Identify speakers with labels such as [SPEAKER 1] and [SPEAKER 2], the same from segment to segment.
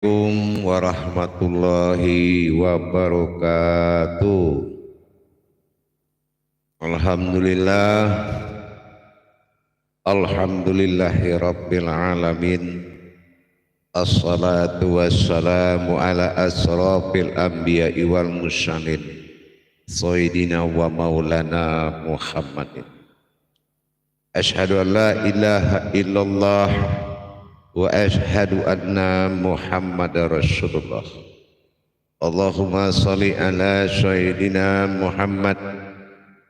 [SPEAKER 1] Assalamualaikum warahmatullahi wabarakatuh. Alhamdulillah, alhamdulillahi rabbil alamin. Assalatu wassalamu ala asrafil anbiya'i wal mursalin sayyidina wa maulana Muhammadin. Asyhadu an la ilaha illallah wa ashhadu anna Muhammadar Rasulullah. Allahumma salli ala sayyidina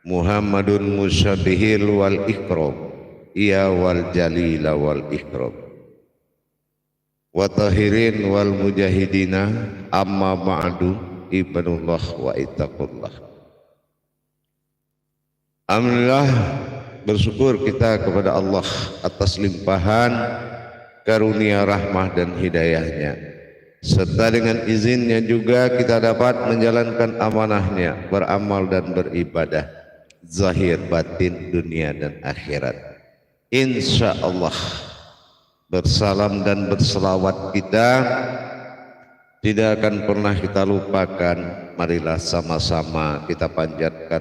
[SPEAKER 1] Muhammadun musabbihil wal ikram ya wal jalila wal ikram wa tahirin wal mujahidina amma ba'du ibadullah wa ittaqullah. Alhamdulillah, bersyukur kita kepada Allah atas limpahan karunia rahmah dan hidayahnya, serta dengan izinnya juga kita dapat menjalankan amanahnya, beramal dan beribadah zahir batin dunia dan akhirat. Insya Allah bersalam dan berselawat kita tidak akan pernah kita lupakan. Marilah sama-sama kita panjatkan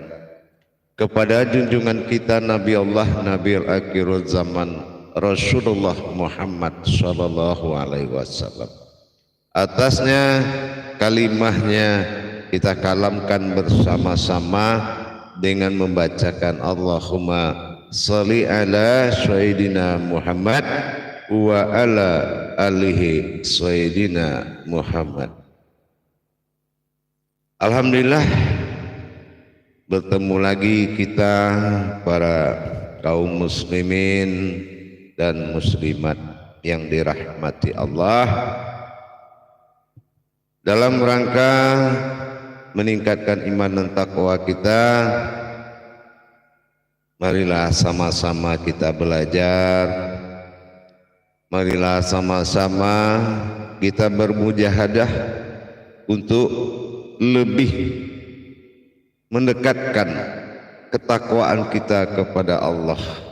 [SPEAKER 1] kepada junjungan kita Nabi Allah, Nabi akhirul zaman, Rasulullah Muhammad sallallahu alaihi wasallam. Atasnya kalimahnya kita kalamkan bersama-sama dengan membacakan Allahumma sholli ala sayyidina Muhammad wa ala alihi sayyidina Muhammad. Alhamdulillah, bertemu lagi kita para kaum muslimin dan muslimat yang dirahmati Allah dalam rangka meningkatkan iman dan takwa kita. Marilah sama-sama kita belajar, marilah sama-sama kita bermujahadah untuk lebih mendekatkan ketakwaan kita kepada Allah,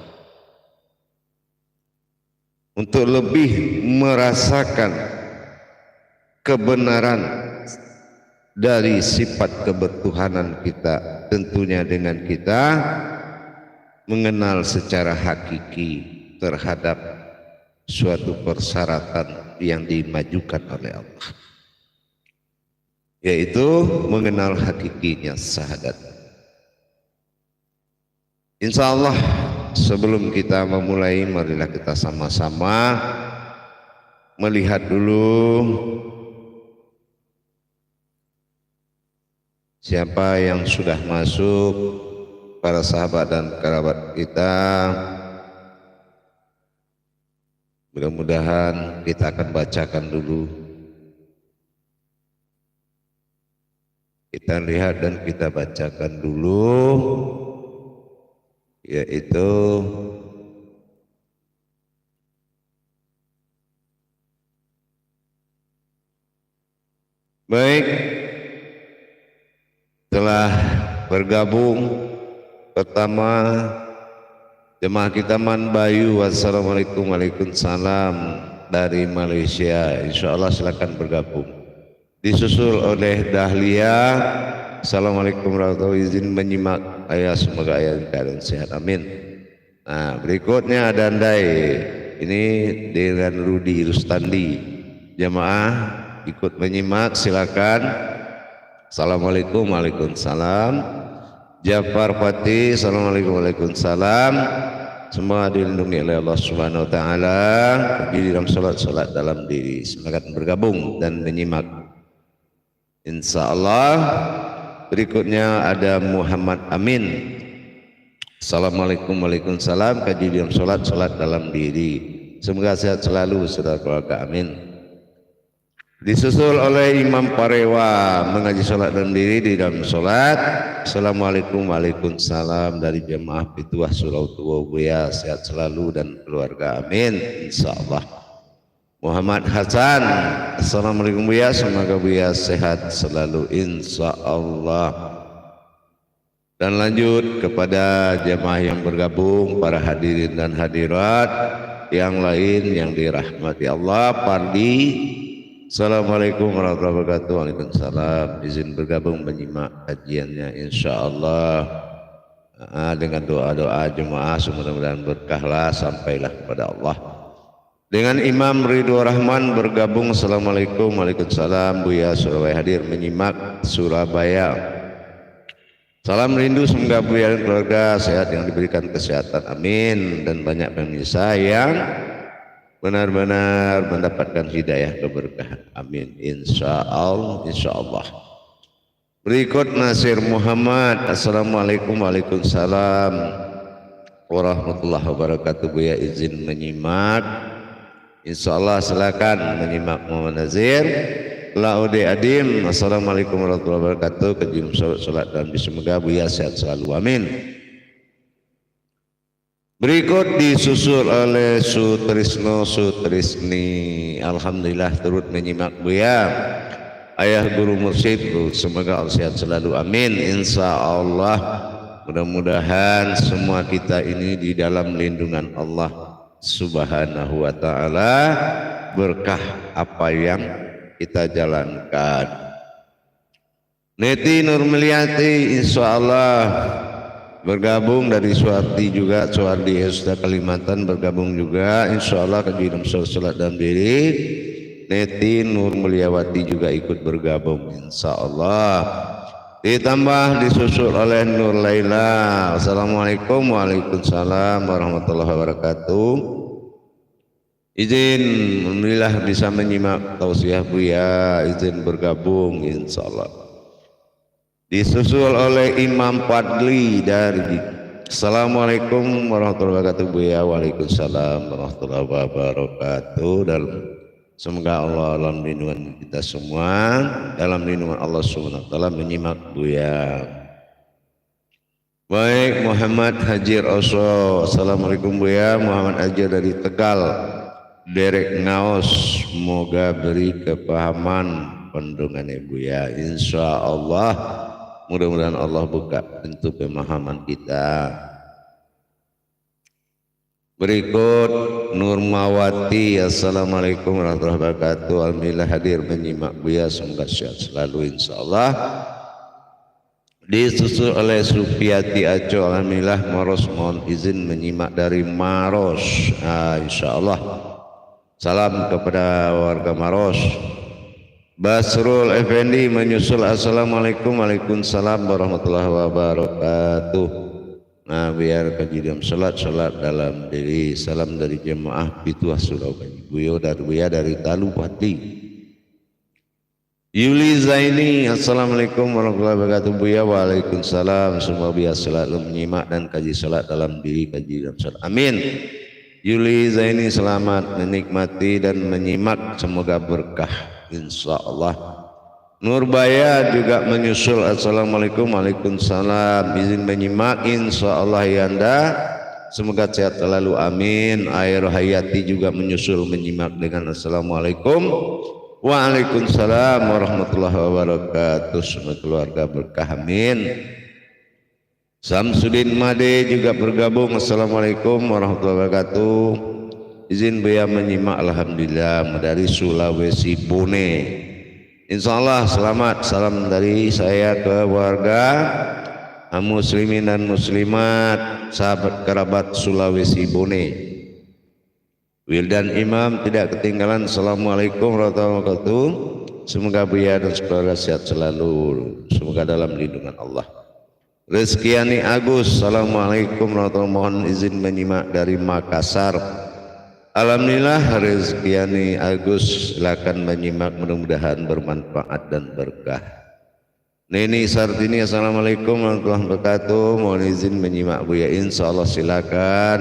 [SPEAKER 1] untuk lebih merasakan kebenaran dari sifat kebertuhanan kita, tentunya dengan kita mengenal secara hakiki terhadap suatu persyaratan yang dimajukan oleh Allah, yaitu mengenal hakikinya syahadat. Insya Allah, sebelum kita memulai, marilah kita sama-sama melihat dulu siapa yang sudah masuk, para sahabat dan kerabat kita. Mudah-mudahan kita akan bacakan dulu. Kita lihat dan kita bacakan dulu, yaitu baik, telah bergabung pertama jemaah kita Man Bayu. Wassalamualaikum, waalaikumsalam, dari Malaysia. Insya Allah silakan bergabung. Disusul oleh Dahlia. Assalamualaikum warahmatullahi wabarakatuh, izin menyimak ayah, semoga ayah keadaan sehat, amin. Nah, berikutnya ada Andai, ini dengan Rudi Rustandi. Jamaah ikut menyimak, silakan. Assalamualaikum, waalaikumsalam. Jafar Fatih, assalamualaikum, waalaikumsalam. Semua dilindungi oleh Allah Subhanahu wa taala di dalam salat dalam diri. Silakan bergabung dan menyimak. Insya Allah. Berikutnya ada Muhammad Amin. Assalamualaikum, waalaikumsalam. Kaji dalam salat dalam diri. Semoga sehat selalu saudara keluarga, amin. Disusul oleh Imam Parewa, mengaji salat dalam diri di dalam salat. Assalamualaikum, waalaikumsalam, dari jemaah Pituah Surau Tua Buya, sehat selalu dan keluarga, amin. Insya Allah. Muhammad Hasan, assalamualaikum Buya, semoga Buya sehat selalu, insya Allah. Dan lanjut kepada jemaah yang bergabung, para hadirin dan hadirat yang lain yang dirahmati Allah. Pardi Assalamualaikum warahmatullahi wabarakatuh. Waalaikumsalam. Izin bergabung menyimak kajiannya insyaallah dengan doa-doa jemaah, mudah-mudahan berkahlah sampailah kepada Allah. Dengan Imam Ridho Rahman bergabung. Assalamualaikum. Waalaikumsalam. Buya Surabaya hadir menyimak Surabaya. Salam rindu, semoga Buya dan keluarga sehat, yang diberikan kesehatan, amin, dan banyak pemirsa yang benar-benar mendapatkan hidayah keberkahan, amin, insyaallah. Berikut Nasir Muhammad. Assalamualaikum. Waalaikumsalam warahmatullahi wabarakatuh. Buya izin menyimak, insyaallah. Silakan menyimak Muhammad Nazir. Laude Adim. Assalamualaikum warahmatullahi wabarakatuh. Kejim salat dan semoga Buya sehat selalu, amin. Berikut disusul oleh Sutrisno Sutrisni. Alhamdulillah turut menyimak Buya. Ayah guru mursyid, semoga Allah sehat selalu, amin, insyaallah. Mudah-mudahan semua kita ini di dalam lindungan Allah Subhanahu wa ta'ala, berkah apa yang kita jalankan. Neti Nurmeliati insyaallah bergabung dari Suwardi juga, Suwardi Hesta Kalimantan bergabung juga insyaallah ke dalam salat dan diri. Neti Nurmeliawati juga ikut bergabung insyaallah. Ditambah disusul oleh Nur Laila. Assalamualaikum. Waalaikumsalam warahmatullahi wabarakatuh. Izin alhamdulillah bisa menyimak tausiah Buya, izin bergabung insyaallah. Disusul oleh Imam Fadli dari Assalamualaikum warahmatullahi wabarakatuh Buya. Waalaikumsalam warahmatullahi wabarakatuh. Dan semoga Allah dalam lindungan kita semua, dalam lindungan Allah Subhanahu wa taala menyimak Buya. Baik, Muhammad Hajir Oso. Assalamualaikum Buya. Muhammad Hajir dari Tegal, Derek Ngaos, semoga beri kepahaman pendungannya Buya insyaallah. Mudah-mudahan Allah buka pintu pemahaman kita. Berikut Nurmawati. Assalamualaikum warahmatullahi wabarakatuh. Alhamdulillah hadir menyimak Buya, semoga sehat selalu insyaallah. Disusul oleh Supiati Aco. Alhamdulillah Maros, mohon izin menyimak dari Maros. Insyaallah. Salam kepada warga Maros. Basrul Effendi menyusul. Assalamualaikum. Waalaikumsalam warahmatullahi wabarakatuh. Nah, biar kajian salat dalam diri. Salam dari jemaah Pituah Surabaya. Buya dari Talu Pati. Yuli Zaini. Assalamualaikum warahmatullahi wabarakatuh Buya. Waalaikumsalam. Semua Buya selalu menyimak dan kaji salat dalam diri, kajian salat, amin. Yuli Zaini selamat menikmati dan menyimak, semoga berkah insyaallah. Nurbaya juga menyusul. Assalamualaikum. Waalaikumsalam. Izin menyimak insyaallah Yanda, semoga sehat selalu, amin. Air Hayati juga menyusul menyimak dengan Assalamualaikum. Waalaikumsalam warahmatullahi wabarakatuh. Semoga keluarga berkah, amin. Samsudin Made juga bergabung. Assalamualaikum warahmatullahi wabarakatuh. Izin Buya menyimak alhamdulillah dari Sulawesi Bone. Insyaallah selamat. Salam dari saya ke warga muslimin dan muslimat, sahabat kerabat Sulawesi Bone. Wildan Imam tidak ketinggalan. Assalamualaikum warahmatullahi wabarakatuh. Semoga Buya dan keluarga sehat selalu, semoga dalam lindungan Allah. Reskiani Agus. Assalamualaikum warahmatullahi wabarakatuh. Mohon izin menyimak dari Makassar. Alhamdulillah Reskiani Agus, silakan menyimak, mudah-mudahan bermanfaat dan berkah. Neni Sartini. Assalamualaikum warahmatullahi wabarakatuh. Mohon izin menyimak Buya insyaallah. Silakan.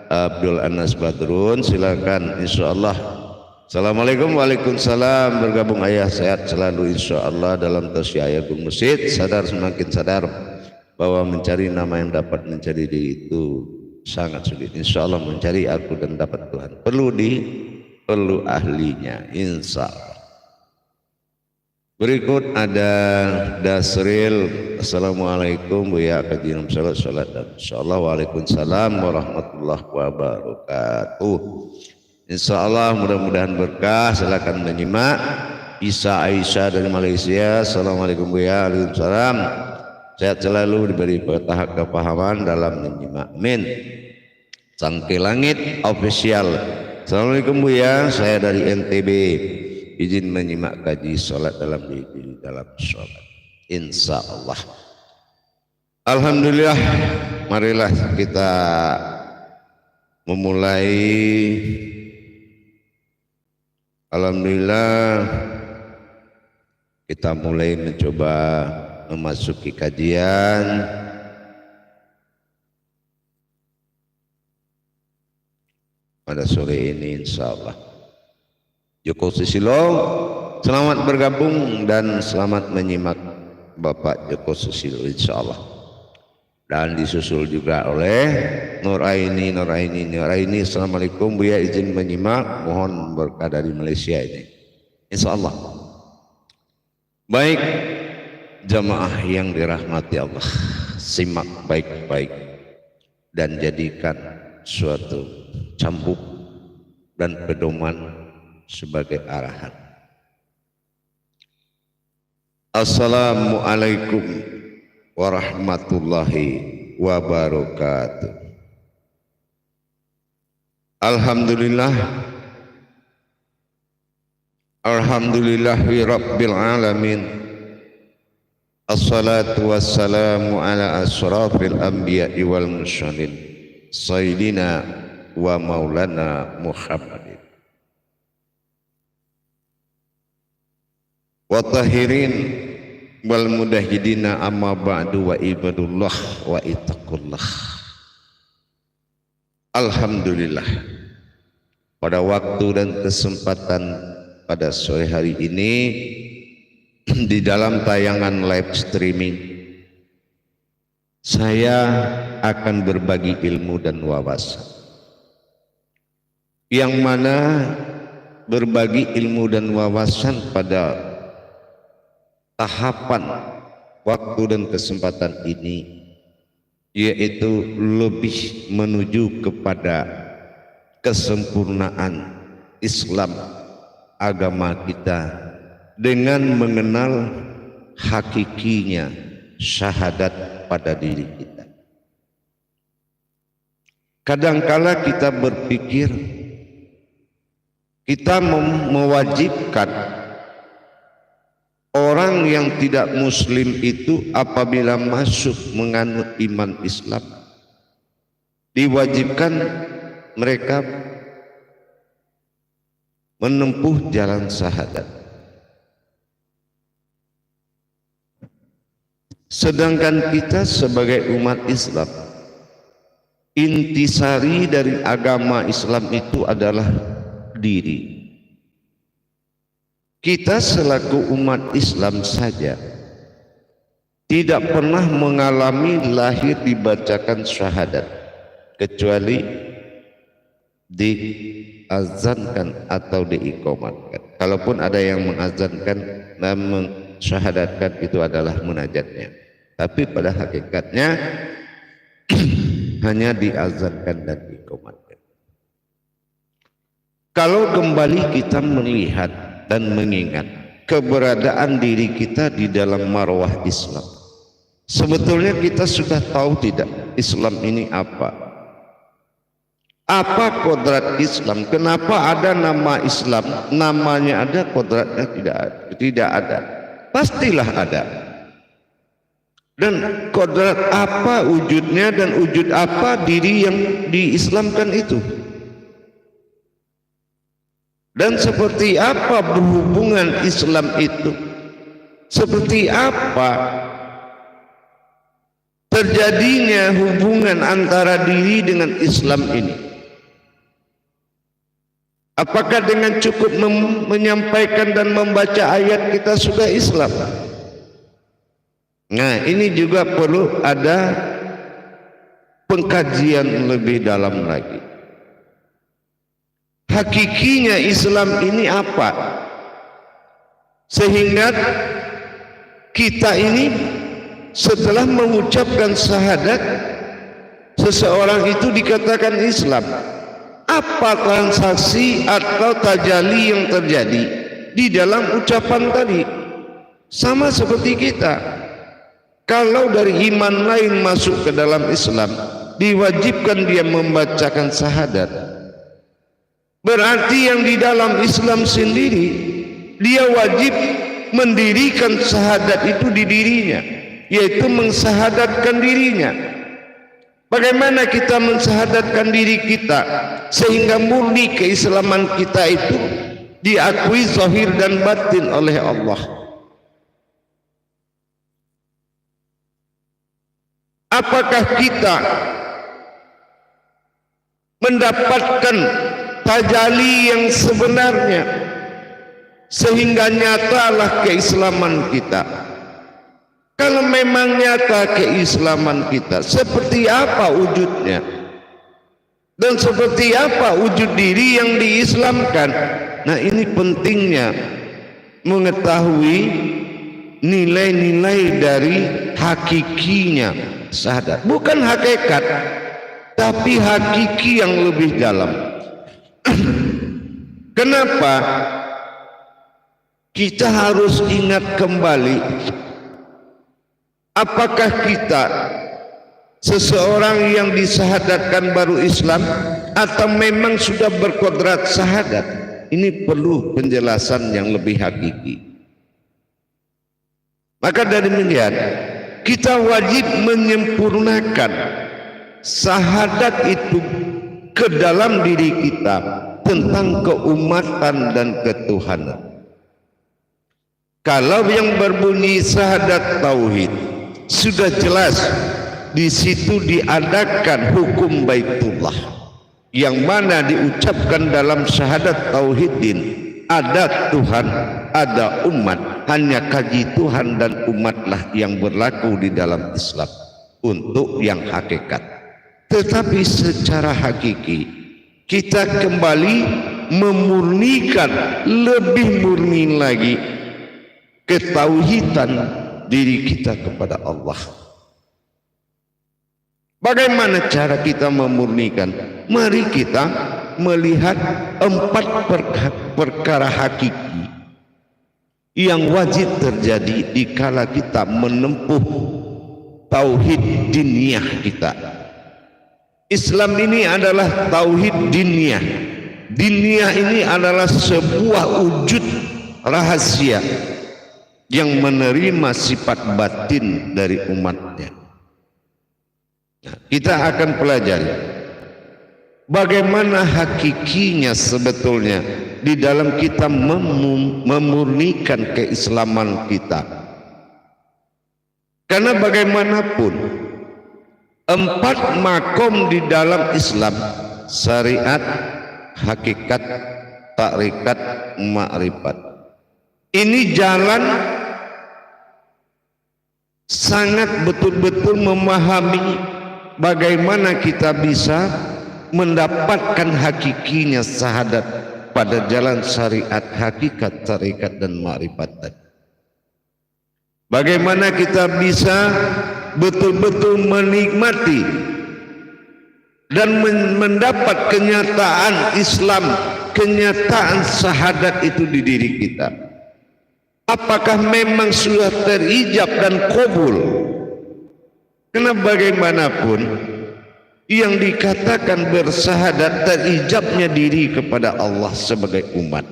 [SPEAKER 1] Abdul Anas Badrun, silakan insyaallah. Assalamualaikum. Waalaikumsalam. Bergabung ayah, sehat selalu insyaallah. Dalam tausiah ayah guru mursyid, sadar semakin sadar bahwa mencari nama yang dapat mencari diri itu sangat sulit. Insyaallah mencari aku dan dapat Tuhan. Perlu ahlinya insyaallah. Berikut ada Dasril. Assalamualaikum Buya, kajian salat dan insyaallah. Waalaikumsalam warahmatullahi wabarakatuh. Insya Allah mudah-mudahan berkah. Silakan menyimak. Isa Aisyah dari Malaysia. Assalamualaikum Buya. Waalaikumsalam. Sehat selalu, diberi tahap kepahaman dalam menyimak. Amin. Sangke Langit Official. Assalamualaikum Buya. Saya dari NTB. Izin menyimak kaji sholat dalam diri dalam sholat. Insya Allah. Alhamdulillah. Marilah kita memulai. Alhamdulillah kita mulai mencoba memasuki kajian pada sore ini insyaallah. Joko Susilo, selamat bergabung dan selamat menyimak Bapak Joko Susilo insyaallah. Dan disusul juga oleh Nuraini. Assalamualaikum Buya, izin menyimak, mohon berkah dari Malaysia ini insyaallah. Baik jamaah yang dirahmati Allah, simak baik-baik dan jadikan suatu cambuk dan pedoman sebagai arahan. Assalamualaikum warahmatullahi wabarakatuh. Alhamdulillah, alhamdulillahi rabbil alamin. Assalatu wassalamu ala asrafil anbiya'i wal mursalin sayyidina wa maulana Muhammadin wa tahirin wal mudahidina amma ba'du wa ibadullah wa ittaqullah. Alhamdulillah, pada waktu dan kesempatan pada sore hari ini di dalam tayangan live streaming saya akan berbagi ilmu dan wawasan, yang mana berbagi ilmu dan wawasan pada tahapan waktu dan kesempatan ini yaitu lebih menuju kepada kesempurnaan Islam agama kita dengan mengenal hakikinya syahadat pada diri kita. Kadangkala kita berpikir kita mewajibkan orang yang tidak muslim itu apabila masuk menganut iman Islam diwajibkan mereka menempuh jalan syahadat. Sedangkan kita sebagai umat Islam, intisari dari agama Islam itu adalah diri. Kita selaku umat Islam saja tidak pernah mengalami lahir dibacakan syahadat kecuali diazankan atau diiqamatkan. Kalaupun ada yang mengazankan dan mensyahadatkan, itu adalah munajatnya. Tapi pada hakikatnya hanya diazankan dan diiqamatkan. Kalau kembali kita melihat dan mengingat keberadaan diri kita di dalam marwah Islam, sebetulnya kita sudah tahu tidak Islam ini apa? Apa kodrat Islam? Kenapa ada nama Islam? Namanya ada, kodratnya tidak ada. Pastilah ada. Dan kodrat apa wujudnya dan wujud apa diri yang diislamkan itu? Dan seperti apa berhubungan Islam itu? Seperti apa terjadinya hubungan antara diri dengan Islam ini? Apakah dengan cukup menyampaikan dan membaca ayat kita sudah Islam? Nah, ini juga perlu ada pengkajian lebih dalam lagi. Hakikinya Islam ini apa? Sehingga kita ini setelah mengucapkan syahadat, seseorang itu dikatakan Islam. Apa transaksi atau tajali yang terjadi di dalam ucapan tadi? Sama seperti kita. Kalau dari iman lain masuk ke dalam Islam, diwajibkan dia membacakan syahadat. Berarti yang di dalam Islam sendiri, dia wajib mendirikan syahadat itu di dirinya, yaitu mensyahadatkan dirinya. Bagaimana kita mensyahadatkan diri kita sehingga murni keislaman kita itu diakui zahir dan batin oleh Allah? Apakah kita mendapatkan tajalli yang sebenarnya sehingga nyatalah keislaman kita? Kalau memang nyata keislaman kita, seperti apa wujudnya? Dan seperti apa wujud diri yang diislamkan? Nah, ini pentingnya mengetahui nilai-nilai dari hakikinya syahadat. Bukan hakikat, tapi hakiki yang lebih dalam. Kenapa kita harus ingat kembali? Apakah kita seseorang yang disyahadatkan baru Islam atau memang sudah berkodrat syahadat? Ini perlu penjelasan yang lebih hakiki. Maka dari demikian kita wajib menyempurnakan syahadat itu ke dalam diri kita tentang keumatan dan ketuhanan. Kalau yang berbunyi syahadat tauhid, sudah jelas di situ diadakan hukum Baitullah, yang mana diucapkan dalam syahadat tauhidin, ada Tuhan, ada umat, hanya kaji Tuhan dan umatlah yang berlaku di dalam Islam untuk yang hakikat. Tetapi secara hakiki kita kembali memurnikan, lebih murni lagi ketauhidan diri kita kepada Allah. Bagaimana cara kita memurnikan? Mari kita melihat 4 perkara hakiki yang wajib terjadi dikala kita menempuh tauhid diniyah kita. Islam ini adalah tauhid diniyah. Diniyah ini adalah sebuah wujud rahasia yang menerima sifat batin dari umatnya. Nah, kita akan pelajari bagaimana hakikinya sebetulnya di dalam kita memurnikan keislaman kita. Karena bagaimanapun 4 makom di dalam Islam, syariat, hakikat, takrikat, makrifat, ini jalan sangat betul-betul memahami bagaimana kita bisa mendapatkan hakikinya syahadat pada jalan syariat, hakikat, tarekat dan makrifat tadi. Bagaimana kita bisa betul-betul menikmati dan mendapat kenyataan Islam, kenyataan syahadat itu di diri kita. Apakah memang sudah terijab dan qabul? Karena bagaimanapun yang dikatakan bersyahadat terijabnya diri kepada Allah sebagai umat.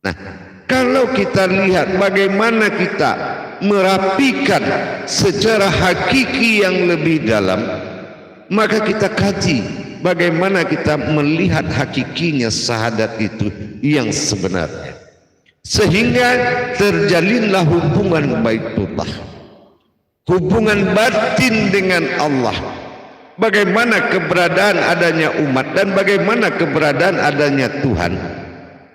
[SPEAKER 1] Nah, kalau kita lihat bagaimana kita merapikan secara hakiki yang lebih dalam, maka kita kaji bagaimana kita melihat hakikinya syahadat itu yang sebenarnya, sehingga terjalinlah hubungan Baitullah, hubungan batin dengan Allah. Bagaimana keberadaan adanya umat dan bagaimana keberadaan adanya Tuhan,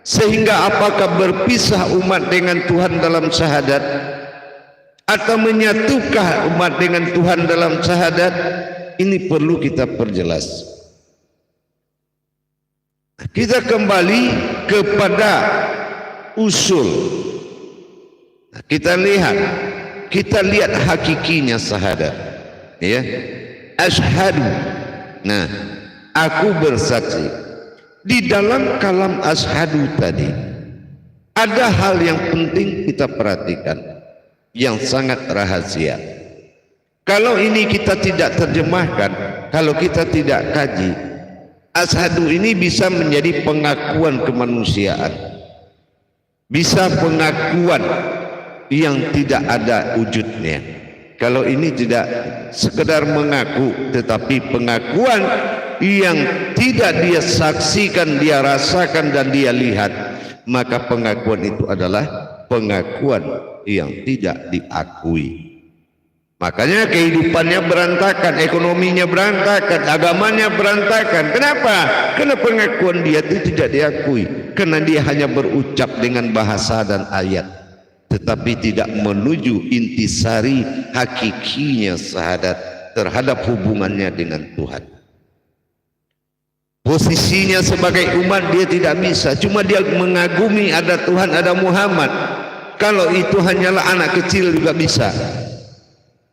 [SPEAKER 1] sehingga apakah berpisah umat dengan Tuhan dalam syahadat atau menyatukah umat dengan Tuhan dalam syahadat? Ini perlu kita perjelas. Kita kembali kepada usul. Kita lihat hakikinya syahadat, ya. Asyhadu. Nah, aku bersaksi. Di dalam kalam asyhadu tadi ada hal yang penting kita perhatikan, yang sangat rahasia. Kalau ini kita tidak terjemahkan, kalau kita tidak kaji, asyhadu ini bisa menjadi pengakuan kemanusiaan, bisa pengakuan yang tidak ada wujudnya. Kalau ini tidak sekedar mengaku, tetapi pengakuan yang tidak dia saksikan, dia rasakan dan dia lihat, maka pengakuan itu adalah pengakuan yang tidak diakui. Makanya kehidupannya berantakan, ekonominya berantakan, agamanya berantakan. Kenapa? Karena pengakuan dia itu tidak diakui. Karena dia hanya berucap dengan bahasa dan ayat, tetapi tidak menuju intisari hakikinya syahadat terhadap hubungannya dengan Tuhan. Posisinya sebagai umat dia tidak bisa, cuma dia mengagumi ada Tuhan, ada Muhammad. Kalau itu hanyalah anak kecil juga bisa.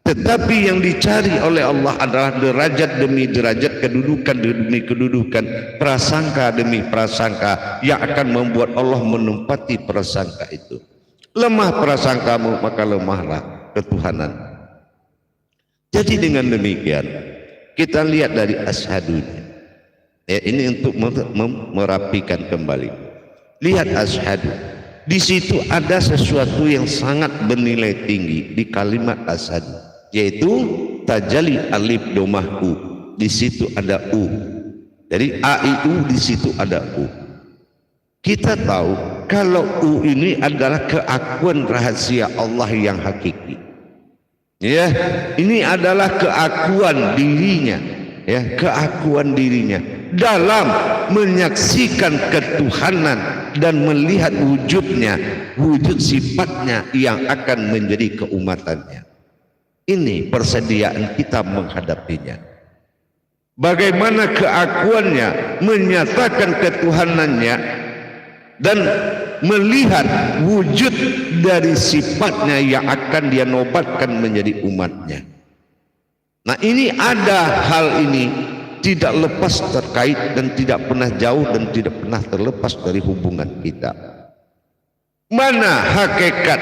[SPEAKER 1] Tetapi yang dicari oleh Allah adalah derajat demi derajat, kedudukan demi kedudukan, prasangka demi prasangka yang akan membuat Allah menempati prasangka itu. Lemah prasangkamu, maka lemahlah ketuhanan. Jadi dengan demikian kita lihat dari asyhadunya. Ya, ini untuk merapikan kembali. Lihat asyhadu. Di situ ada sesuatu yang sangat bernilai tinggi di kalimat asyhadu, yaitu tajalli alif domah u. Di situ ada u. Jadi a itu di situ ada u. Kita tahu kalau u ini adalah keakuan rahasia Allah yang hakiki. Ya, ini adalah keakuan dirinya, ya, keakuan dirinya dalam menyaksikan ketuhanan dan melihat wujudnya, wujud sifatnya yang akan menjadi keumatannya. Ini persediaan kita menghadapinya. Bagaimana keakuannya menyatakan ketuhanannya dan melihat wujud dari sifatnya yang akan dia nobatkan menjadi umatnya. Nah, ini ada hal ini tidak lepas terkait dan tidak pernah jauh dan tidak pernah terlepas dari hubungan kita. Mana hakikat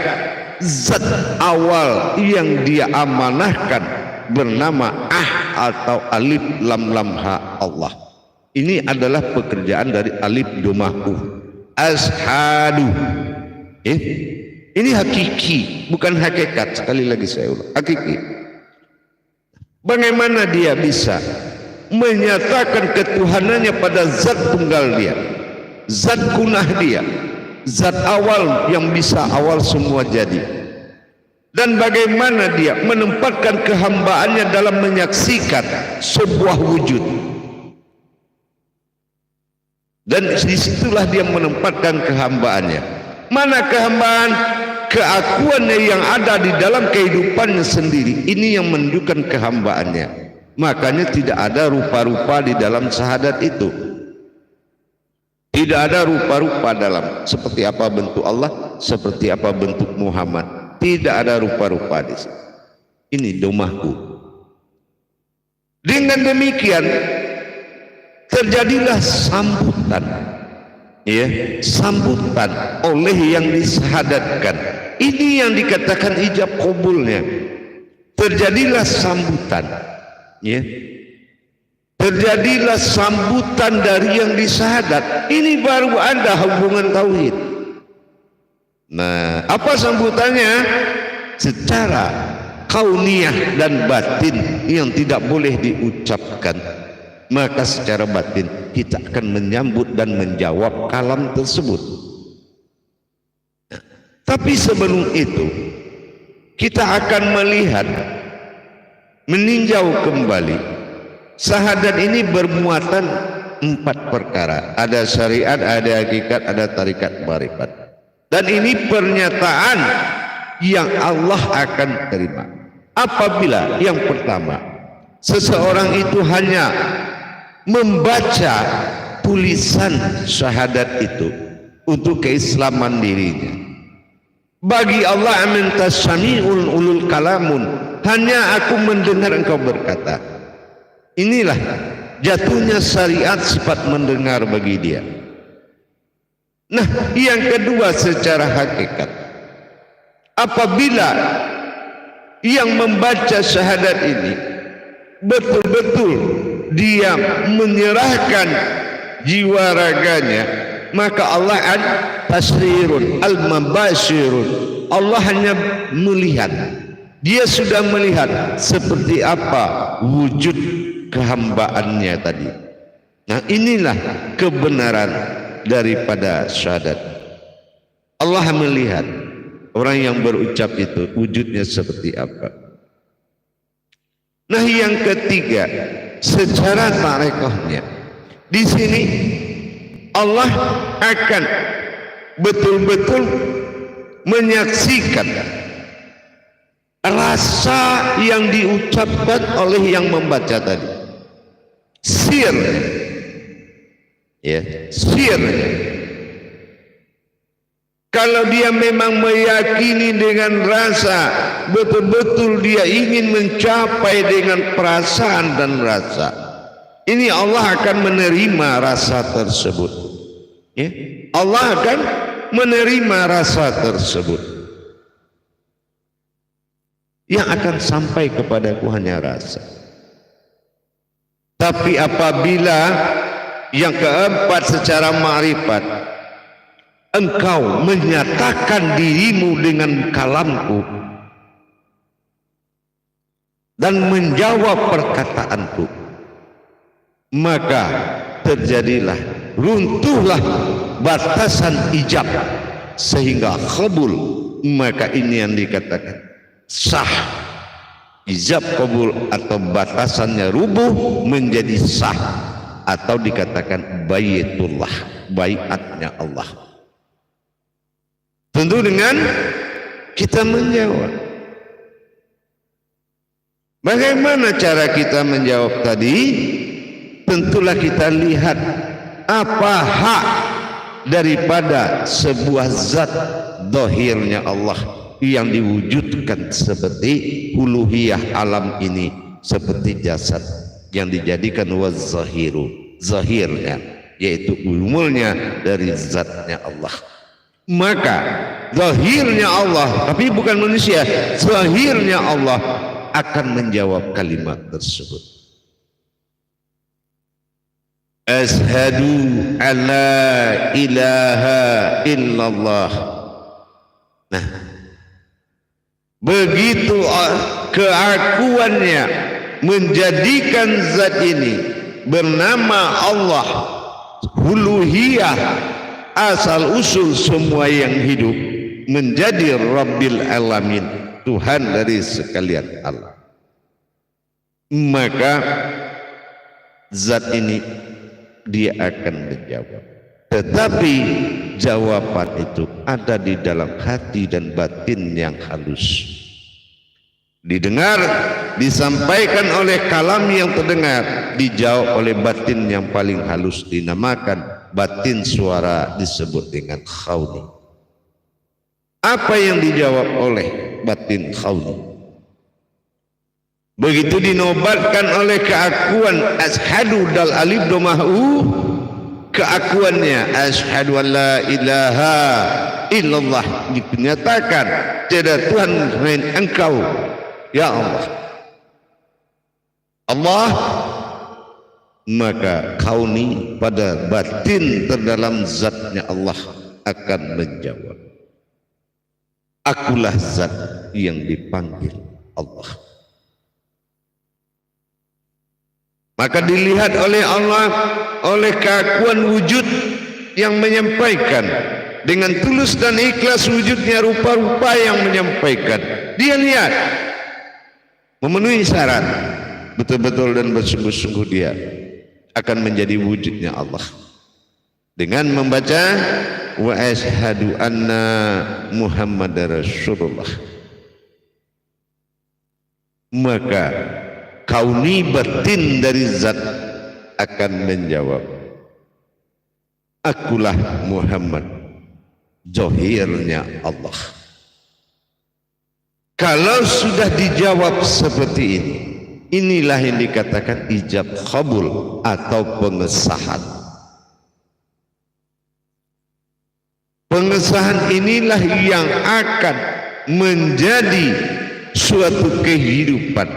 [SPEAKER 1] zat awal yang dia amanahkan bernama atau alif lam lam ha Allah. Ini adalah pekerjaan dari alif domah u. Asyhadu. Ini hakiki, bukan hakikat. Sekali lagi saya ulang, hakiki. Bagaimana dia bisa menyatakan ketuhanannya pada zat tunggal dia, zat gunah dia, zat awal yang bisa awal semua jadi, dan bagaimana dia menempatkan kehambaannya dalam menyaksikan sebuah wujud, dan disitulah dia menempatkan kehambaannya. Mana kehambaan? Keakuannya yang ada di dalam kehidupannya sendiri, ini yang menunjukkan kehambaannya. Makanya tidak ada rupa-rupa di dalam syahadat itu. Tidak ada rupa-rupa dalam seperti apa bentuk Allah, seperti apa bentuk Muhammad. Tidak ada rupa-rupa di sini. Ini domahku. Dengan demikian terjadilah sambutan, ya, sambutan oleh yang disyahadatkan. Ini yang dikatakan ijab qabulnya. Terjadilah sambutan, ya. Terjadilah sambutan dari yang disyahadat. Ini baru ada hubungan tauhid. Nah, apa sambutannya? Secara kauniyah dan batin yang tidak boleh diucapkan. Maka secara batin kita akan menyambut dan menjawab kalam tersebut. Nah, tapi sebelum itu kita akan melihat, meninjau kembali. Syahadat ini bermuatan 4 perkara. Ada syariat, ada hakikat, ada tarikat, marifat. Dan ini pernyataan yang Allah akan terima. Apabila yang pertama, seseorang itu hanya membaca tulisan syahadat itu untuk keislaman dirinya. Bagi Allah amintas sami'ul ulul kalamun, hanya aku mendengar engkau berkata. Inilah jatuhnya syariat sifat mendengar bagi dia. Nah, yang kedua secara hakikat, apabila yang membaca syahadat ini betul-betul dia menyerahkan jiwa raganya, maka Allah al-tasrirun al-mubashirun, Allah hanya melihat, dia sudah melihat seperti apa wujud kehambaannya tadi. Nah, inilah kebenaran daripada syahadat. Allah melihat orang yang berucap itu wujudnya seperti apa. Nah, yang ketiga secara tarekahnya, di sini Allah akan betul-betul menyaksikan rasa yang diucapkan oleh yang membaca tadi. Sir, ya, sir. Kalau dia memang meyakini dengan rasa, betul-betul dia ingin mencapai dengan perasaan dan rasa, ini Allah akan menerima rasa tersebut, ya? Allah akan menerima rasa tersebut. Yang akan sampai kepadaku hanya rasa. Tapi apabila yang keempat secara ma'rifat, engkau menyatakan dirimu dengan kalamku dan menjawab perkataanku, maka terjadilah, runtuhlah batasan ijab sehingga qabul. Maka ini yang dikatakan sah. Ijab qabul atau batasannya rubuh menjadi sah, atau dikatakan baitullah, baiatnya Allah. Tentu dengan kita menjawab. Bagaimana cara kita menjawab tadi? Tentulah kita lihat apa hak daripada sebuah zat zahirnya Allah yang diwujudkan seperti uluhiyah alam ini, seperti jasad yang dijadikan wazahiru, zahirnya yaitu ulumulnya dari zatnya Allah. Maka zahirnya Allah, tapi bukan manusia, zahirnya Allah akan menjawab kalimat tersebut. Ashhadu alla ilaha illallah. Nah, begitu keakuannya menjadikan zat ini bernama Allah, uluhiyah, asal usul semua yang hidup, menjadi Rabbil Alamin, Tuhan dari sekalian alam. Maka zat ini dia akan menjawab. Tetapi jawaban itu ada di dalam hati dan batin yang halus. Didengar, disampaikan oleh kalam yang terdengar, dijawab oleh batin yang paling halus, dinamakan batin suara, disebut dengan khawni. Apa yang dijawab oleh batin khawni? Begitu dinobatkan oleh keakuan ashadu dal alif domahu, keakuannya asyhadu an la ilaha illallah, dinyatakan tiada Tuhan selain engkau ya Allah, Allah. Maka kauni pada batin terdalam zatnya Allah akan menjawab, akulah zat yang dipanggil Allah. Maka dilihat oleh Allah, oleh keakuan wujud yang menyampaikan dengan tulus dan ikhlas wujudnya, rupa-rupa yang menyampaikan. Dia lihat memenuhi syarat betul-betul dan bersungguh-sungguh, dia akan menjadi wujudnya Allah dengan membaca wa asyhadu anna Muhammadar Rasulullah. Maka kauni batin dari zat akan menjawab, akulah Muhammad, zahirnya Allah. Kalau sudah dijawab seperti ini, Inilah yang dikatakan ijab qabul atau pengesahan. Pengesahan inilah yang akan menjadi suatu kehidupan,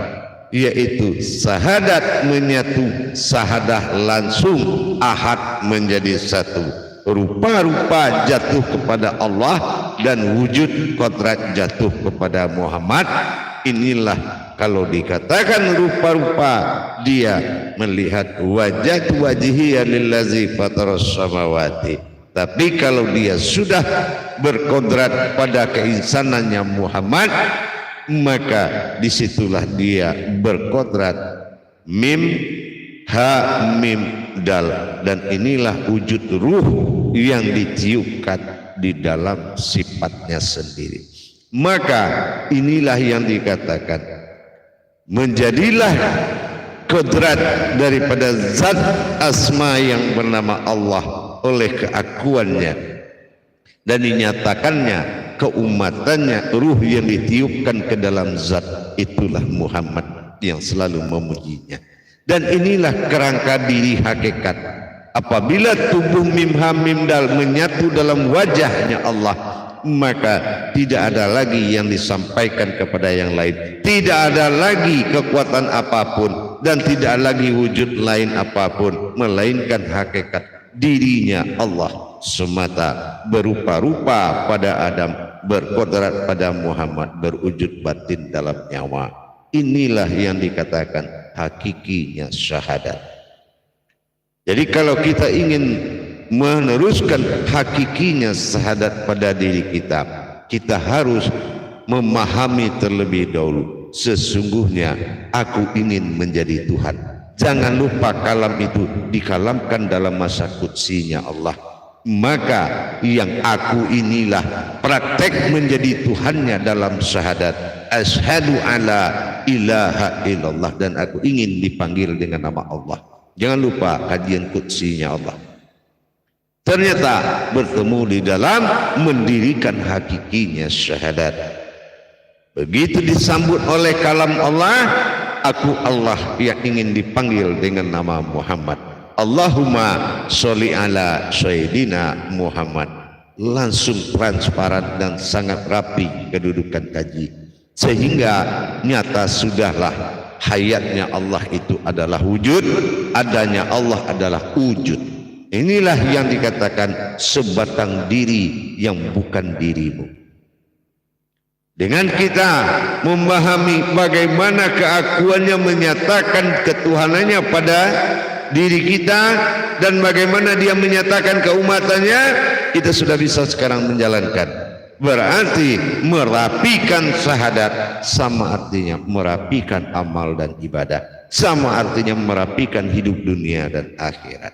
[SPEAKER 1] yaitu syahadat menyatu, syahadah langsung, ahad menjadi satu, rupa-rupa jatuh kepada Allah dan wujud kodrat jatuh kepada Muhammad. Inilah kalau dikatakan rupa-rupa, dia melihat wajah wajhiya lillazi fataras samawati. Tapi kalau dia sudah berkodrat pada keinsanannya Muhammad, maka disitulah dia berkodrat mim ha mim dal, dan inilah wujud ruh yang ditiupkan di dalam sifatnya sendiri. Maka inilah yang dikatakan menjadilah kodrat daripada zat asma yang bernama Allah oleh keakuannya dan dinyatakannya keumatannya, ruh yang ditiupkan ke dalam zat itulah Muhammad yang selalu memujinya. Dan inilah kerangka diri hakikat. Apabila tubuh mim ha mim dal menyatu dalam wajahnya Allah, maka tidak ada lagi yang disampaikan kepada yang lain, tidak ada lagi kekuatan apapun dan tidak lagi wujud lain apapun melainkan hakikat dirinya Allah semata, berupa-rupa pada Adam, berkodrat pada Muhammad, berwujud batin dalam nyawa. Inilah yang dikatakan hakikinya syahadat. Jadi kalau kita ingin meneruskan hakikinya syahadat pada diri kita, kita harus memahami terlebih dahulu, sesungguhnya aku ingin menjadi Tuhan. Jangan lupa kalam itu dikalamkan dalam masa qudsinya Allah. Maka yang aku inilah praktek menjadi Tuhannya dalam syahadat. Asyhadu alla ilaha illallah, dan aku ingin dipanggil dengan nama Allah. Jangan lupa kajian qudsinya Allah. Ternyata bertemu di dalam mendirikan hakikinya syahadat. Begitu disambut oleh kalam Allah, aku Allah yang ingin dipanggil dengan nama Muhammad. Allahumma sholli ala sayyidina Muhammad. Langsung transparan dan sangat rapi kedudukan kaji, sehingga nyata sudahlah hayatnya Allah itu adalah wujud, adanya Allah adalah wujud. Inilah yang dikatakan sebatang diri yang bukan dirimu. Dengan kita memahami bagaimana keakuannya menyatakan ketuhanannya pada diri kita dan bagaimana dia menyatakan keumatannya, kita sudah bisa sekarang menjalankan. Berarti merapikan syahadat sama artinya merapikan amal dan ibadah, sama artinya merapikan hidup dunia dan akhirat.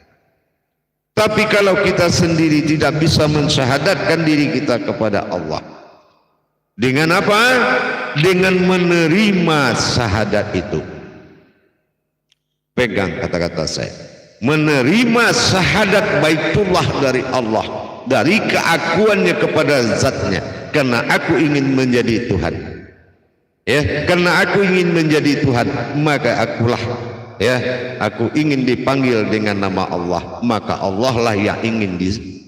[SPEAKER 1] Tapi kalau kita sendiri tidak bisa mensyahadatkan diri kita kepada Allah, dengan apa? Dengan menerima syahadat itu. Pegang kata-kata saya. Menerima syahadat baitullah dari Allah, dari keakuannya kepada zatnya. Karena aku ingin menjadi Tuhan. Ya, karena aku ingin menjadi Tuhan, maka akulah, ya, aku ingin dipanggil dengan nama Allah, maka Allah lah yang ingin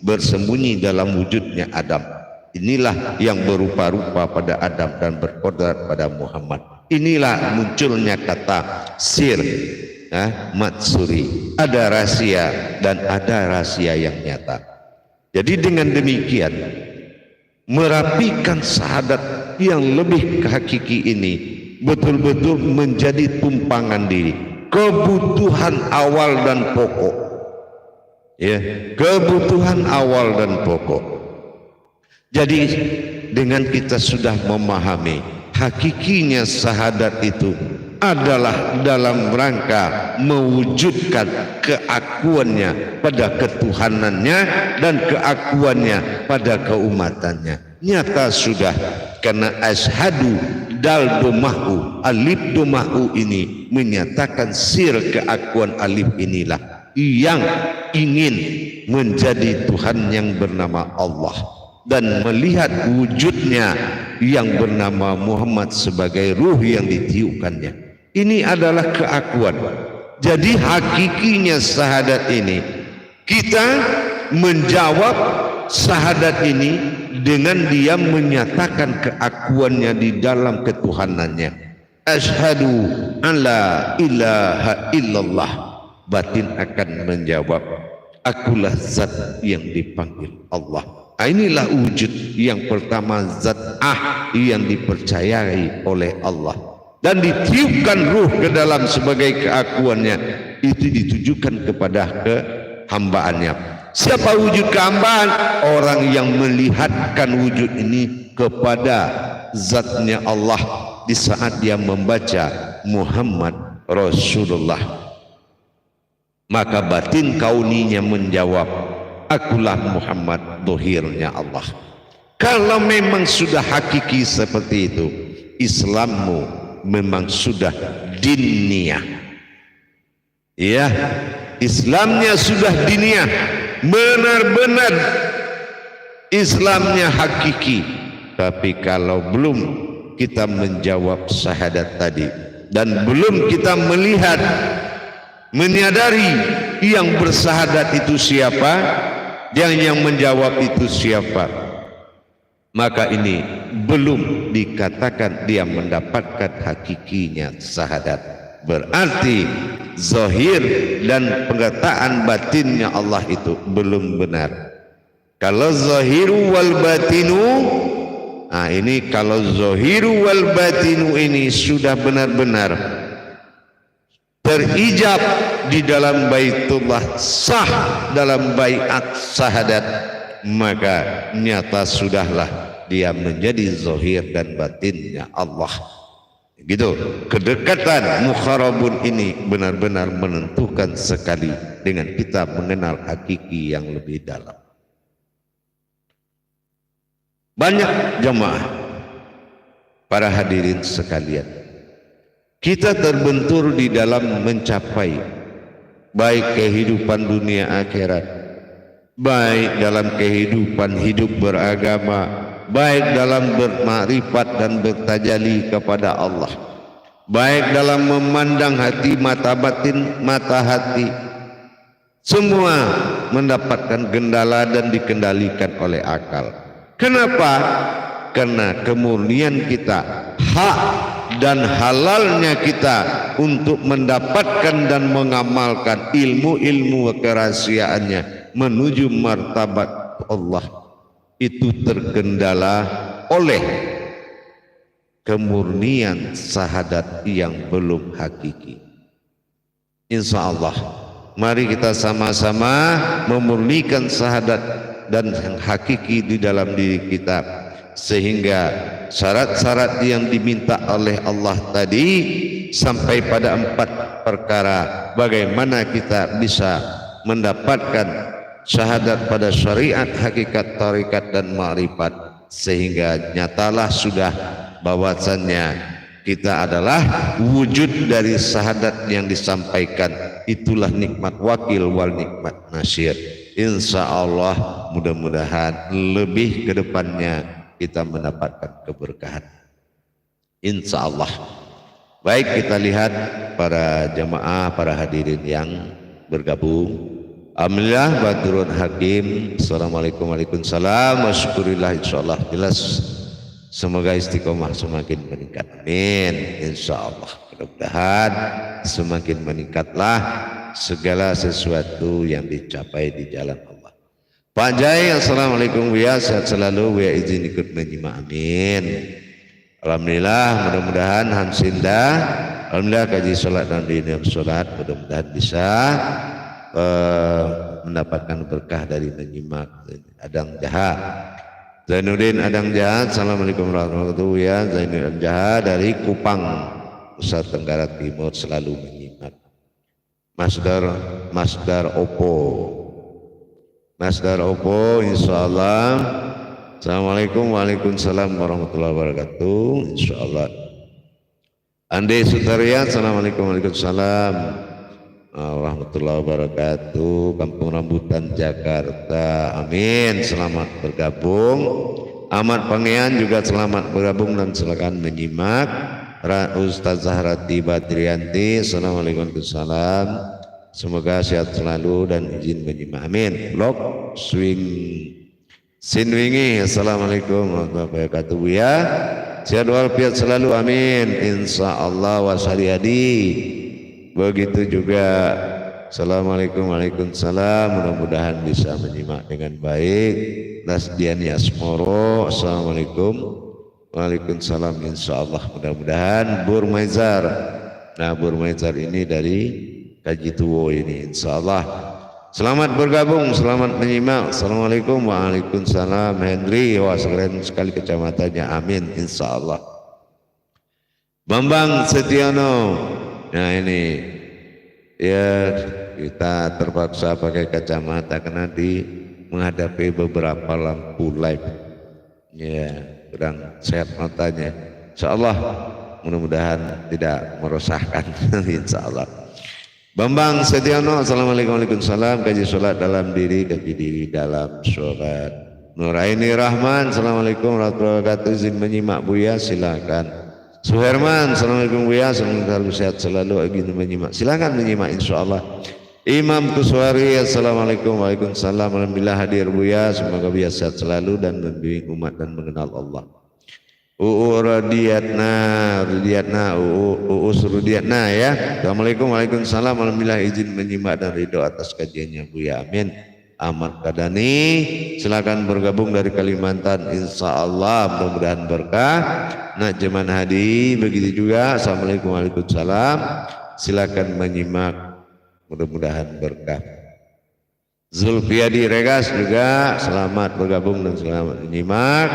[SPEAKER 1] bersembunyi dalam wujudnya Adam. Inilah yang berupa-rupa pada Adam dan berkodrat pada Muhammad. Inilah munculnya kata sir, matsuri. Ada rahasia dan ada rahasia yang nyata. Jadi dengan demikian merapikan syahadat yang lebih hakiki ini betul-betul menjadi tumpangan diri, kebutuhan awal dan pokok. Ya, kebutuhan awal dan pokok. Jadi dengan kita sudah memahami hakikinya syahadat itu adalah dalam rangka mewujudkan keakuannya pada ketuhanannya dan keakuannya pada keumatannya. Nyata sudah, karena asyhadu dal domahu alif domahu ini menyatakan sir keakuan alif inilah yang ingin menjadi Tuhan yang bernama Allah dan melihat wujudnya yang bernama Muhammad sebagai ruh yang ditiupkannya. Ini adalah keakuan. Jadi hakikinya syahadat ini, kita menjawab syahadat ini dengan dia menyatakan keakuannya di dalam ketuhanannya. Asyhadu an la ilaha illallah. Batin akan menjawab, akulah zat yang dipanggil Allah. Inilah wujud yang pertama, zat yang dipercayai oleh Allah dan ditiupkan ruh ke dalam sebagai keakuannya. Itu ditujukan kepada kehambaannya. Siapa wujud kehambaan? Orang yang melihatkan wujud ini kepada zatnya Allah di saat dia membaca Muhammad Rasulullah. Maka batin kauninya menjawab, akulah Muhammad, dohirnya Allah. Kalau memang sudah hakiki seperti itu, Islammu memang sudah diniyah. Ya, Islamnya sudah diniyah, benar-benar Islamnya hakiki. Tapi kalau belum kita menjawab syahadat tadi dan belum kita melihat, menyadari yang bersahadat itu siapa, yang menjawab itu siapa, maka ini belum dikatakan dia mendapatkan hakikinya syahadat. Berarti zahir dan pengataan batinnya Allah itu belum benar. Kalau zahiru wal batinu, nah ini kalau zahiru wal batinu ini sudah benar-benar terijab di dalam Baitullah, sah dalam baiat syahadat, maka nyata sudahlah dia menjadi zahir dan batinnya Allah. Gitu. Kedekatan mukharabun ini benar-benar menentukan sekali dengan kita mengenal hakiki yang lebih dalam. Banyak jemaah, para hadirin sekalian, kita terbentur di dalam mencapai baik kehidupan dunia akhirat, baik dalam kehidupan hidup beragama, baik dalam bermakrifat dan bertajali kepada Allah, baik dalam memandang hati, mata batin, mata hati, semua mendapatkan kendala dan dikendalikan oleh akal. Kenapa? Karena kemurnian kita, hak dan halalnya kita untuk mendapatkan dan mengamalkan ilmu-ilmu kerahasiaannya menuju martabat Allah itu terkendala oleh kemurnian syahadat yang belum hakiki. Insya Allah mari kita sama-sama memurnikan syahadat dan yang hakiki di dalam diri kita, sehingga syarat-syarat yang diminta oleh Allah tadi sampai pada 4 perkara, bagaimana kita bisa mendapatkan syahadat pada syariat, hakikat, tarikat dan ma'rifat, sehingga nyatalah sudah bahwasannya kita adalah wujud dari syahadat yang disampaikan. Itulah nikmat wakil wal nikmat nasir. Insya Allah mudah-mudahan lebih ke depannya kita mendapatkan keberkahan. Insya Allah. Baik, kita lihat para jamaah, para hadirin yang bergabung. Alhamdulillah, Badrun Hakim. Assalamualaikum warahmatullahi wabarakatuh. Wasyukurillah, insyaallah jelas. Semoga istiqomah semakin meningkat. Amin. Insya Allah. Mudah-mudahan semakin meningkatlah segala sesuatu yang dicapai di jalan Allah. Pak Jai, assalamualaikum ya, sehat selalu ya, izin ikut menyimak. Amin. Alhamdulillah, mudah-mudahan Hamsinda, alhamdulillah kaji sholat dan diinam sholat, mudah-mudahan bisa mendapatkan berkah dari menyimak. Adang Jahat, Zainuddin Adang Jahat, assalamualaikum warahmatullahi wabarakatuh ya, Zainuddin Jahat dari Kupang, Nusa Tenggara Timur, selalu menyimak. Masdar Oppo, insyaallah. Assalamualaikum waalaikumsalam warahmatullahi wabarakatuh, insyaallah. Andi Sutaria, assalamualaikum waalaikumsalam warahmatullahi wabarakatuh. Kampung Rambutan Jakarta, amin, selamat bergabung. Ahmad Pangean juga selamat bergabung dan silakan menyimak. Ustazah Rati Badrianti. Assalamualaikum warahmatullahi. Semoga sehat selalu dan izin menyimak. Amin. Blok swing sinwingi. Assalamualaikum warahmatullahi wabarakatuh. Ya, sehat walafiat selalu. Amin. Insya Allah wasariadi. Begitu juga. Assalamualaikum waalaikumsalam. Mudah-mudahan bisa menyimak dengan baik. Nasdiani Asmoro. Assalamualaikum waalaikumsalam. Insya Allah mudah-mudahan. Burmaizar. Nah, Burmaizar ini dari Kaji Tuwo ini, insya Allah. Selamat bergabung, selamat menyimak. Assalamualaikum waalaikumsalam. Henry, wah keren sekali kecamatannya. Amin, insya Allah. Bambang Setiono. Nah ini, ya kita terpaksa pakai kacamata karena menghadapi beberapa lampu live. Ya, kurang sehat matanya. Insya Allah, mudah-mudahan tidak merosakkan. Insya Allah. Bambang Setiono. Assalamualaikum waalaikumsalam. Kaji sholat dalam diri, kaji diri dalam sholat. Nuraini Rahman. Assalamualaikum warahmatullahi wabarakatuh. Izin menyimak Buya, silakan. Suherman. Assalamualaikum Buya, selalu sehat selalu. Izin menyimak, silakan menyimak insya Allah. Imam Kuswari. Assalamualaikum waalaikumsalam. Alhamdulillah hadir Buya, semoga Buya sehat selalu dan membimbing umat dan mengenal Allah. Rudiatna ya. Assalamualaikum waalaikumsalam. Alhamdulillah izin menyimak dan ridho atas kajiannya Buya. Amin. Ahmad Kadani, silakan bergabung dari Kalimantan. Insya Allah mudah-mudahan berkah. Najman Hadi begitu juga. Assalamualaikum waalaikumsalam. Silakan menyimak, mudah-mudahan berkah. Zulfiadi Regas juga selamat bergabung dan selamat menyimak.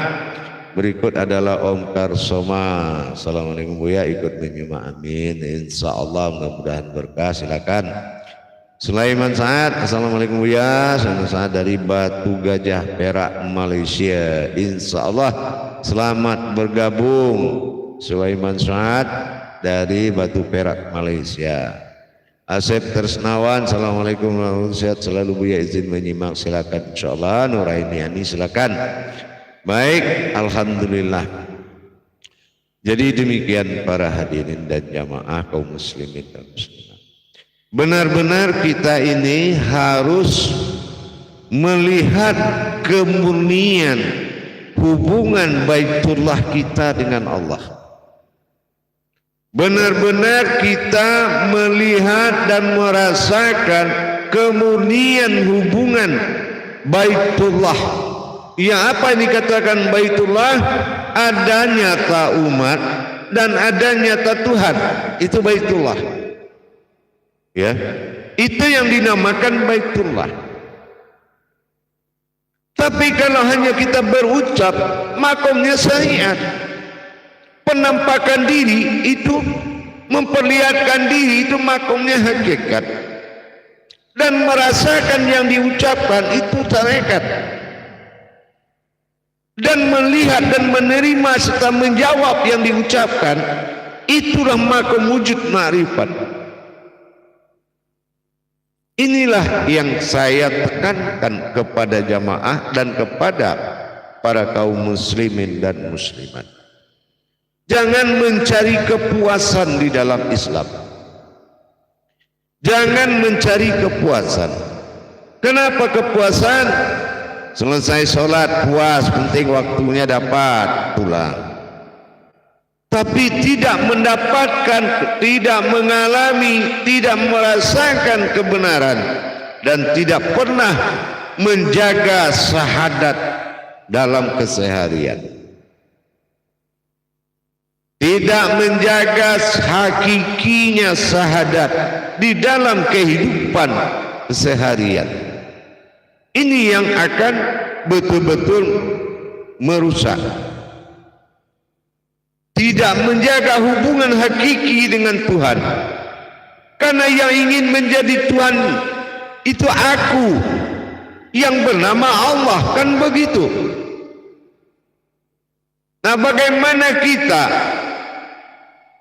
[SPEAKER 1] Berikut adalah Om Karsoma. Assalamualaikum Buya, ikut menyimak. Amin. Insya Allah mudah-mudahan berkah. Silakan. Sulaiman Saad. Assalamualaikum Buya. Sulaiman Saad dari Batu Gajah, Perak, Malaysia. Insya Allah selamat bergabung. Sulaiman Saad dari Batu Perak, Malaysia. Asep Tersnawan. Assalamualaikum warahmatullahi wabarakatuh. Sehat selalu Buya, izin menyimak. Silakan. Insya Allah. Nurainiani silakan. Baik, alhamdulillah. Jadi demikian para hadirin dan jamaah kaum muslimin dan muslimat. Benar-benar kita ini harus melihat kemurnian hubungan Baitullah kita dengan Allah. Benar-benar kita melihat dan merasakan kemurnian hubungan Baitullah. Ya, apa yang dikatakan Baitullah? Ada nyata umat dan ada nyata Tuhan. Itu Baitullah. Ya, itu yang dinamakan Baitullah. Tapi kalau hanya kita berucap, makomnya syariat. Penampakan diri itu, memperlihatkan diri itu makomnya hakikat. Dan merasakan yang diucapkan itu tarekat. Dan melihat dan menerima serta menjawab yang diucapkan, itulah makom wujud ma'rifat. Inilah yang saya tekankan kepada jamaah dan kepada para kaum muslimin dan muslimat. Jangan mencari kepuasan di dalam Islam. Jangan mencari kepuasan. Kenapa kepuasan? Selesai sholat puas, penting waktunya dapat pulang. Tapi tidak mendapatkan, tidak mengalami, tidak merasakan kebenaran dan tidak pernah menjaga syahadat dalam keseharian. Tidak menjaga hakikinya syahadat di dalam kehidupan keseharian. Ini yang akan betul-betul merusak. Tidak menjaga hubungan hakiki dengan Tuhan. Karena yang ingin menjadi Tuhan itu aku yang bernama Allah, kan begitu. Nah, bagaimana kita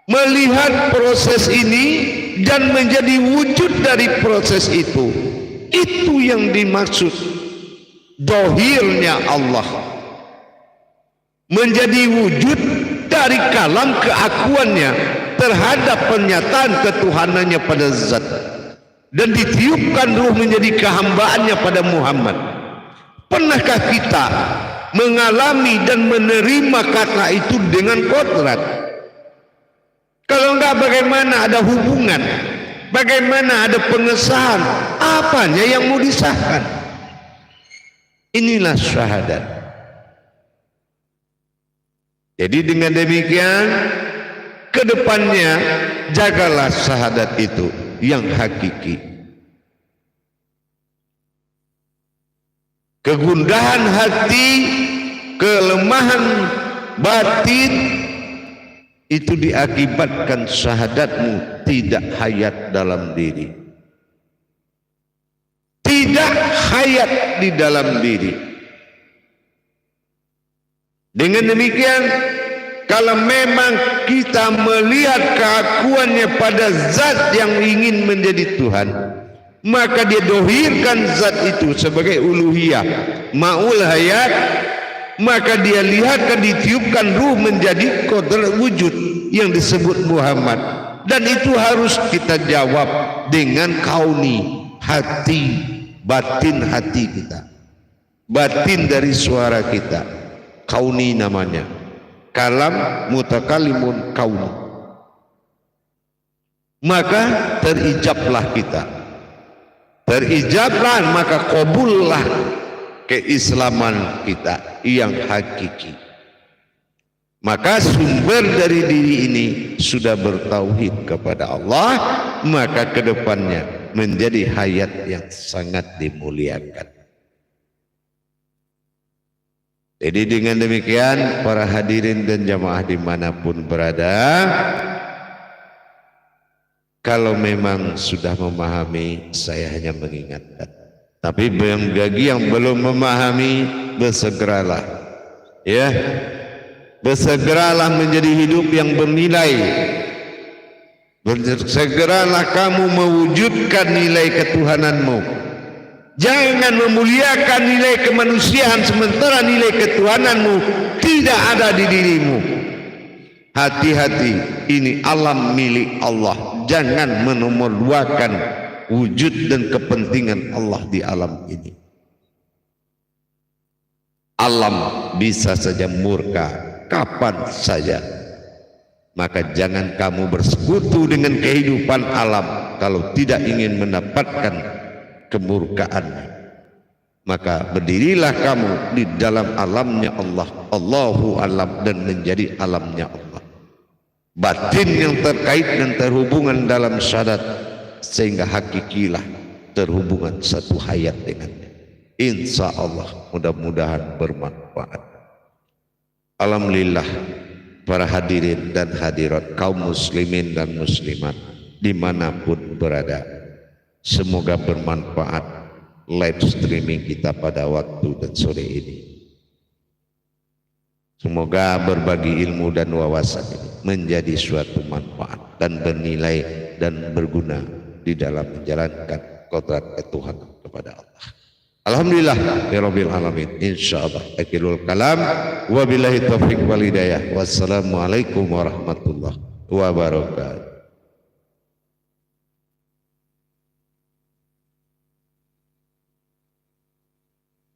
[SPEAKER 1] melihat proses ini dan menjadi wujud dari proses itu? Itu yang dimaksud dohirnya Allah. Menjadi wujud dari kalam keakuannya terhadap pernyataan ketuhanannya pada zat, dan ditiupkan ruh menjadi kehambaannya pada Muhammad. Pernahkah kita mengalami dan menerima kata itu dengan kodrat? Kalau enggak, bagaimana ada hubungan? Bagaimana ada pengesahan? Apanya yang mau disahkan? Inilah syahadat. Jadi dengan demikian, kedepannya jagalah syahadat itu yang hakiki. Kegundahan hati, kelemahan batin itu diakibatkan syahadatmu tidak hayat dalam diri. Tidak hayat di dalam diri. Dengan demikian, kalau memang kita melihat keakuannya pada zat yang ingin menjadi Tuhan, maka dia dohirkan zat itu sebagai uluhiyah, ma'ul hayat, maka dia lihatkan, ditiupkan ruh menjadi kodrat wujud yang disebut Muhammad. Dan itu harus kita jawab dengan kauni, hati, batin hati kita, batin dari suara kita, kauni namanya, kalam mutakalimun kauni. Maka terijablah kita, terijablah, maka kabullah keislaman kita yang hakiki. Maka sumber dari diri ini sudah bertauhid kepada Allah, maka kedepannya menjadi hayat yang sangat dimuliakan. Jadi dengan demikian, para hadirin dan jamaah dimanapun berada, kalau memang sudah memahami, saya hanya mengingatkan. Tapi bagi yang belum memahami, bersegeralah, ya, bersegeralah menjadi hidup yang bernilai. Bersegeralah kamu mewujudkan nilai ketuhananmu. Jangan memuliakan nilai kemanusiaan sementara nilai ketuhananmu tidak ada di dirimu. Hati-hati, ini alam milik Allah. Jangan menomorduakan wujud dan kepentingan Allah di alam ini. Alam bisa saja murka kapan saja. Maka jangan kamu bersekutu dengan kehidupan alam kalau tidak ingin mendapatkan kemurkaannya. Maka berdirilah kamu di dalam alamnya Allah, Allahu alam, dan menjadi alamnya Allah. Batin yang terkait dan terhubungan dalam syahadat, sehingga hakikilah terhubungan satu hayat dengannya. Insya Allah mudah-mudahan bermanfaat. Alhamdulillah, para hadirin dan hadirat, kaum muslimin dan muslimat dimanapun berada, semoga bermanfaat live streaming kita pada waktu dan sore ini. Semoga berbagi ilmu dan wawasan ini menjadi suatu manfaat dan bernilai dan berguna di dalam menjalankan kodrat ketuhanan kepada Allah. Alhamdulillah ya rabbil alamin. Insyaallah akhirul kalam, wabillahi taufiq wal hidayah. Wassalamualaikum warahmatullahi wabarakatuh.